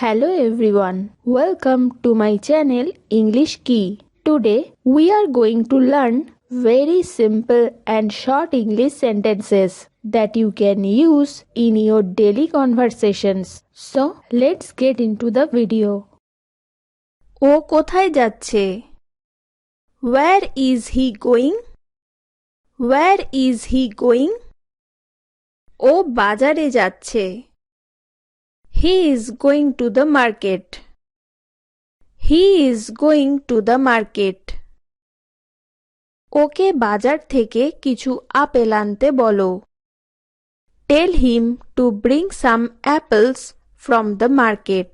Hello everyone, welcome to my channel English Key. Today we are going to learn very simple and short English sentences that you can use in your daily conversations. So let's get into the video. ও কোথায় যাচ্ছে? Where is he going? Where is he going? ও বাজারে যাচ্ছে. He is going to the market. He is going to the market. ওকে বাজার থেকে কিছু apple আনতে বলো. Tell him to bring some apples from the market.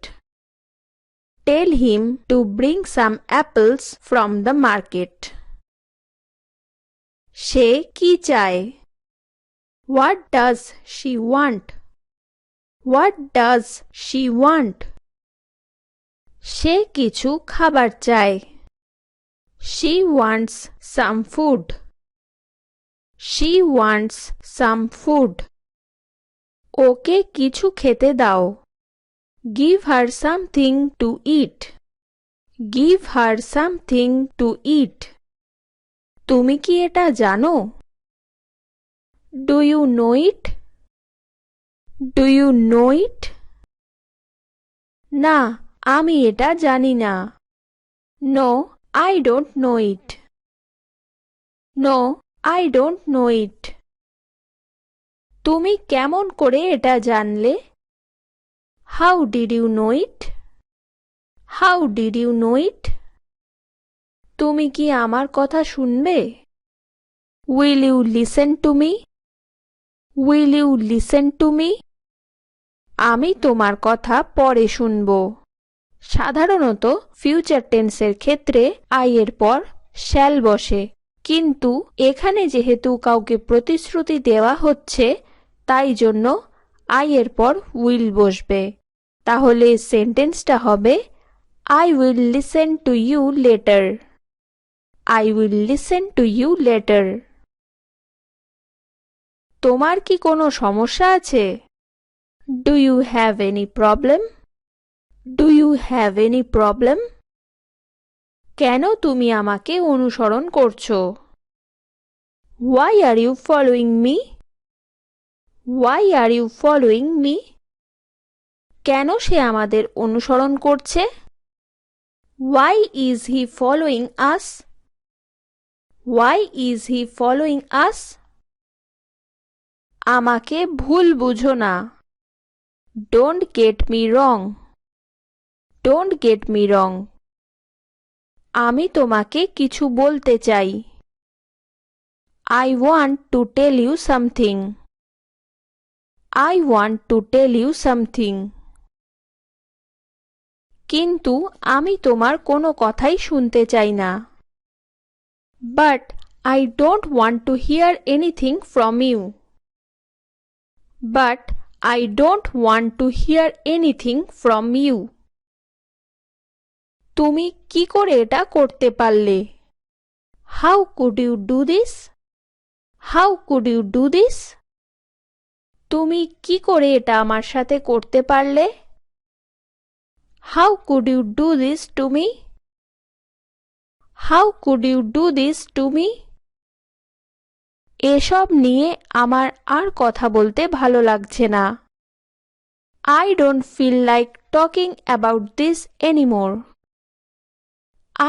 Tell him to bring some apples from the market. সে কি চায়? What does she want? What does she want? সে কিছু খাবার চায়. She wants some food. She wants some food. ওকে কিছু খেতে দাও. Give her something to eat. Give her something to eat. তুমি কি এটা জানো? Do you know it? Do you know it? না, আমি এটা জানি না. No, I don't know it. No, I don't know it. তুমি কেমন করে এটা জানলে? How did you know it? How did you know it? তুমি কি আমার কথা শুনবে? Will you listen to me? Will you listen to me? আমি তোমার কথা পরে শুনব. সাধারণত ফিউচার টেন্সের ক্ষেত্রে আই এর পর শ্যাল বসে, কিন্তু এখানে যেহেতু কাউকে প্রতিশ্রুতি দেওয়া হচ্ছে তাই জন্য আই এর পর উইল বসবে। তাহলে সেন্টেন্সটা হবে I will listen to you later. I will listen to you later. তোমার কি কোনো সমস্যা আছে? Do you have any problem? Do you have any problem? কেন তুমি আমাকে অনুসরণ করছো? Why are you following me? Why are you following me? কেন সে আমাদের অনুসরণ করছে? Why is he following us? Why is he following us? আমাকে ভুল বুঝো না. Don't get me wrong. Don't get me wrong. আমি তোমাকে কিছু বলতে চাই. I want to tell you something. I want to tell you something. কিন্তু আমি তোমার কোনো কথাই শুনতে চাই না. But I don't want to hear anything from you. But I don't want to hear anything from you. তুমি কি করে এটা করতে পারলে? How could you do this? How could you do this? তুমি কি করে এটা আমার সাথে করতে পারলে? How could you do this to me? How could you do this to me? এসব নিয়ে আমার আর কথা বলতে ভালো লাগছে না. I don't feel like talking about this anymore.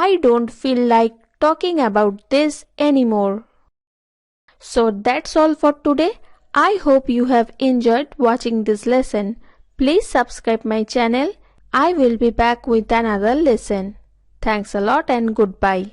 I don't feel like talking about this anymore. So that's all for today. I hope you have enjoyed watching this lesson. Please subscribe my channel. I will be back with another lesson. Thanks a lot and goodbye.